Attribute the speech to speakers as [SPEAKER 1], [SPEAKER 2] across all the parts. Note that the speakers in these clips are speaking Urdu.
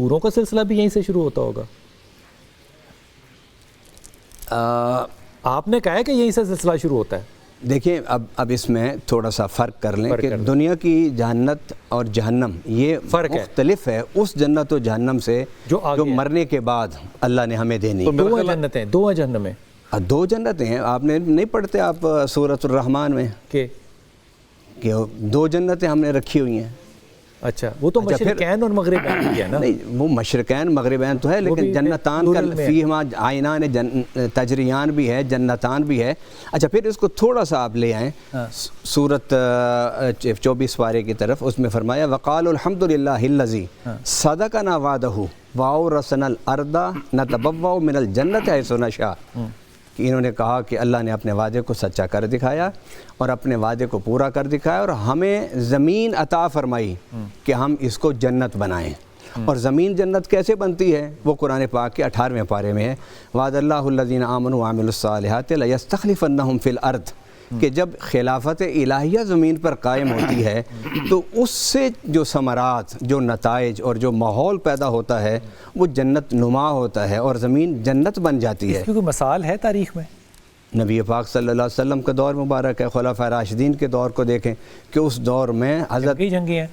[SPEAKER 1] حوروں کا سلسلہ بھی یہیں سے شروع ہوتا ہوگا؟ آپ نے کہا ہے کہ یہیں سے سلسلہ شروع ہوتا ہے.
[SPEAKER 2] دیکھیں اب اس میں تھوڑا سا فرق کر لیں کہ دنیا کی جنت اور جہنم یہ مختلف ہے اس جنت و جہنم سے جو مرنے کے بعد اللہ نے ہمیں دینی.
[SPEAKER 1] دو جنتیں، دو جہنمیں،
[SPEAKER 2] دو جنتیں ہیں. آپ نے نہیں پڑھتے آپ سورۃ الرحمن میں کہ دو جنتیں ہم نے رکھی ہوئی ہیں؟
[SPEAKER 1] اچھا وہ تو مشرقین اور مغربین کی ہے نا.
[SPEAKER 2] نہیں وہ مشرقین مغربین تو ہے لیکن جنتان کا فیہما عینان تجریان بھی ہے، جنتان بھی ہے. اچھا پھر اس کو تھوڑا سا آپ لے آئیں سورۃ 24 پارے کی طرف. اس میں فرمایا وقالوا الحمد للہ الذی صدقنا وعدہ وأورثنا الارض نتبوأ من الجنۃ حیث نشاء. کہ انہوں نے کہا کہ اللہ نے اپنے وعدے کو سچا کر دکھایا اور اپنے وعدے کو پورا کر دکھایا اور ہمیں زمین عطا فرمائی کہ ہم اس کو جنت بنائیں. اور زمین جنت کیسے بنتی ہے وہ قرآن پاک کے 18ویں پارے میں ہے. وعد اللہ الذین آمنوا وعملوا الصالحات لیستخلفنہم فی الارض. کہ جب خلافت الہیہ زمین پر قائم ہوتی ہے تو اس سے جو ثمرات، جو نتائج اور جو ماحول پیدا ہوتا ہے وہ جنت نما ہوتا ہے اور زمین جنت بن جاتی ہے.
[SPEAKER 1] اس کی کوئی مثال ہے تاریخ میں؟
[SPEAKER 2] نبی پاک صلی اللہ علیہ وسلم کا دور مبارک ہے. خلفاء راشدین کے دور کو دیکھیں کہ اس دور میں حضرت
[SPEAKER 1] جنگیں ہیں.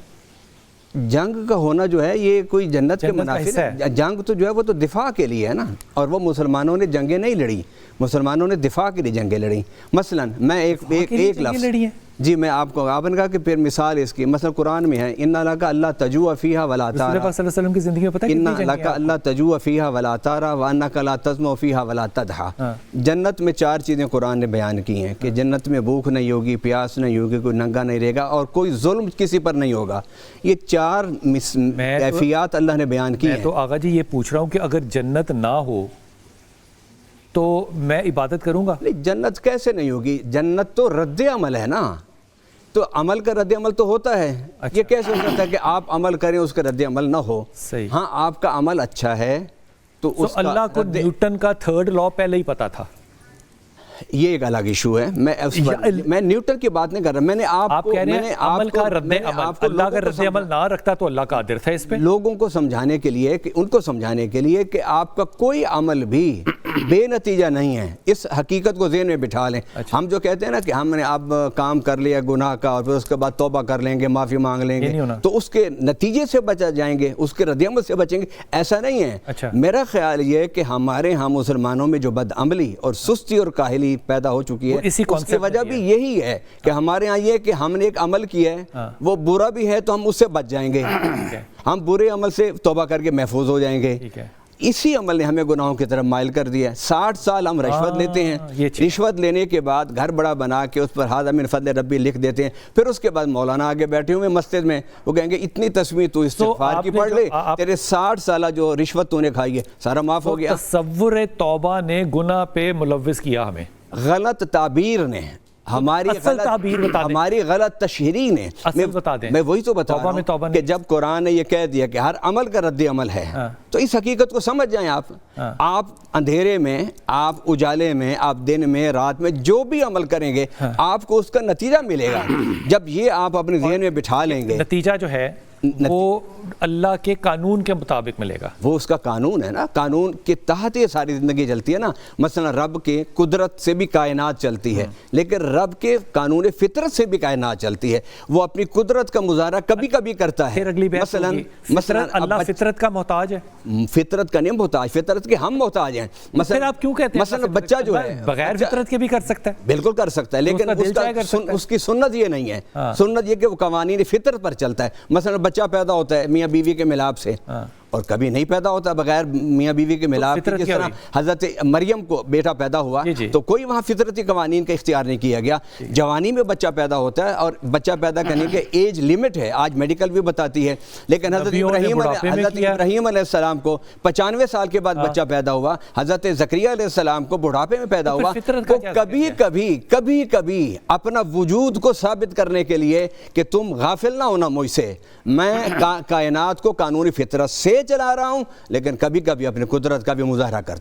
[SPEAKER 2] جنگ کا ہونا جو ہے یہ کوئی جنت کے منافع ہے. جنگ تو جو ہے وہ تو دفاع کے لیے ہے نا. اور وہ مسلمانوں نے جنگیں نہیں لڑی، مسلمانوں نے دفاع کے لیے جنگیں لڑیں. مثلا میں ایک لفظ جی میں آپ کو آپ نے کہا کہ پھر مثال اس کی مثلا قرآن میں ہے ان لک اللہ تجوع فیہا ولا تارا.
[SPEAKER 1] رسول پاک صلی اللہ علیہ وسلم کی زندگی میں پتہ ہے
[SPEAKER 2] ان لک اللہ تجوع فیہا ولا تارا وانک لا تظمأ فیہا ولا تضحی. جنت میں 4 چیزیں قرآن نے بیان کی ہیں کہ جنت میں بھوک نہیں ہوگی، پیاس نہیں ہوگی، کوئی ننگا نہیں رہے گا اور کوئی ظلم کسی پر نہیں ہوگا. یہ 4 کیفیات اللہ نے بیان کی ہیں.
[SPEAKER 1] میں تو آقا جی یہ پوچھ رہا ہوں کہ اگر جنت نہ ہو تو میں عبادت کروں گا؟
[SPEAKER 2] نہیں جنت کیسے نہیں ہوگی؟ جنت تو رد عمل ہے نا. تو عمل کا رد عمل تو ہوتا ہے. یہ کیسے ہو سکتا ہے کہ آپ عمل کریں اس کا رد عمل نہ ہو؟ ہاں آپ کا عمل اچھا ہے تو اس
[SPEAKER 1] اللہ کو نیوٹن کا 3rd لاء پہلے ہی پتا تھا.
[SPEAKER 2] یہ ایک الگ ایشو ہے. میں نیوٹن کی بات نہیں کر رہا. میں نے آپ
[SPEAKER 1] کہہ رہے ہیں عمل کا رد عمل، اللہ کا رد عمل نہ رکھتا تو اللہ قادر تھا اس پہ.
[SPEAKER 2] لوگوں کو سمجھانے کے لیے کہ ان کو سمجھانے کے لیے کہ آپ کا کوئی عمل بھی بے نتیجہ نہیں ہے. اس حقیقت کو ذہن میں بٹھا لیں. ہم جو کہتے ہیں نا کہ ہم نے اب کام کر لیا گناہ کا اور پھر اس کے بعد توبہ کر لیں گے، معافی مانگ لیں گے تو اس کے نتیجے سے بچ جائیں گے، اس کے رد عمل سے بچیں گے، ایسا نہیں ہے. میرا خیال یہ ہے کہ ہمارے ہاں مسلمانوں میں جو بد عملی اور سستی اور کاہلی پیدا ہو چکی ہے اس کی وجہ بھی یہی ہے کہ ہمارے ہاں یہ کہ ہم نے ایک عمل کیا ہے وہ برا بھی ہے تو ہم اس سے بچ جائیں گے، ہم برے عمل سے توبہ کر کے محفوظ ہو جائیں گے. اسی عمل نے ہمیں گناہوں کی طرف مائل کر دیا ہے. 60 سال ہم رشوت لیتے ہیں، رشوت لینے کے بعد گھر بڑا بنا کے اس پر ھذا من فضل ربی لکھ دیتے ہیں. پھر اس کے بعد مولانا آگے بیٹھے ہوئے مسجد میں وہ کہیں گے اتنی تسبیح تو استغفار کی پڑھ لے، تیرے 60 سالہ جو رشوت تو نے کھائی ہے سارا معاف ہو گیا.
[SPEAKER 1] تصور توبہ نے گناہ پہ ملوث کیا ہمیں.
[SPEAKER 2] غلط تعبیر نے ہماری غلط تشہیری نے. میں وہی تو بتا رہا ہوں کہ جب قرآن نے یہ کہہ دیا کہ ہر عمل کا رد عمل ہے تو اس حقیقت کو سمجھ جائیں. آپ اندھیرے میں، آپ اجالے میں، آپ دن میں، رات میں جو بھی عمل کریں گے آپ کو اس کا نتیجہ ملے گا. جب یہ آپ اپنے ذہن میں بٹھا لیں گے
[SPEAKER 1] نتیجہ جو ہے وہ اللہ کے قانون کے مطابق ملے گا.
[SPEAKER 2] وہ اس کا قانون ہے نا، قانون کے تحت یہ ساری زندگی چلتی ہے نا. مثلا رب کے قدرت سے بھی کائنات چلتی ہے لیکن رب کے قانون فطرت سے بھی کائنات چلتی ہے. وہ اپنی قدرت کا مظاہرہ کبھی کبھی کرتا ہے.
[SPEAKER 1] مثلا اللہ فطرت کا محتاج ہے؟
[SPEAKER 2] فطرت کا نہیں محتاج، فطرت کے ہم محتاج ہیں.
[SPEAKER 1] مثلا آپ کیوں کہتے ہیں
[SPEAKER 2] مثلا بچہ جو ہے
[SPEAKER 1] بغیر فطرت کے بھی کر سکتا ہے؟
[SPEAKER 2] بالکل کر سکتا ہے لیکن اس کی سنت یہ نہیں ہے. سنت یہ کہ وہ قوانین فطرت پر چلتا ہے. مثلا بچہ پیدا ہوتا ہے میاں بیوی کے ملاپ سے اور کبھی نہیں پیدا ہوتا بغیر میاں بیوی کے ملاپ کے. جس طرح حضرت مریم کو بیٹا پیدا ہوا تو کوئی وہاں فطرتی قوانین کا اختیار نہیں کیا گیا. جوانی میں بچہ پیدا ہوتا ہے اور بچہ پیدا کرنے کے ایج لمٹ ہے، آج میڈیکل بھی بتاتی ہے. لیکن حضرت ابراہیم علیہ السلام کو 95 سال کے بعد بچہ پیدا ہوا. حضرت زکریا علیہ السلام کو بڑھاپے میں پیدا ہوا. تو کبھی کبھی اپنا وجود کو ثابت کرنے کے لیے کہ تم غافل نہ ہونا مجھ سے، میں کائنات کو قانونی فطرت سے چلا رہا ہوں لیکن کبھی کبھی اپنی قدرت کا بھی مظاہرہ کرتا ہوں.